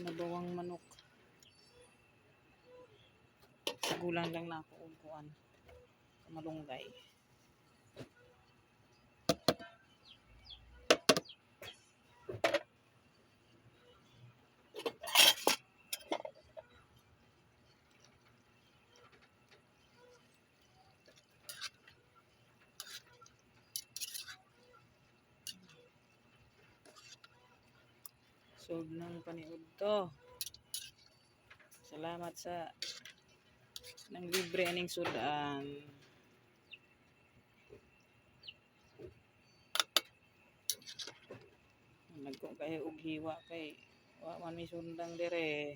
Sinabawang manok. Gulang lang na ako og kuan. Malunggay. Sold ng paniud to. Salamat sa nang libre aning sudan. Nagko kay og hiwa kay wa man mi sundang dire.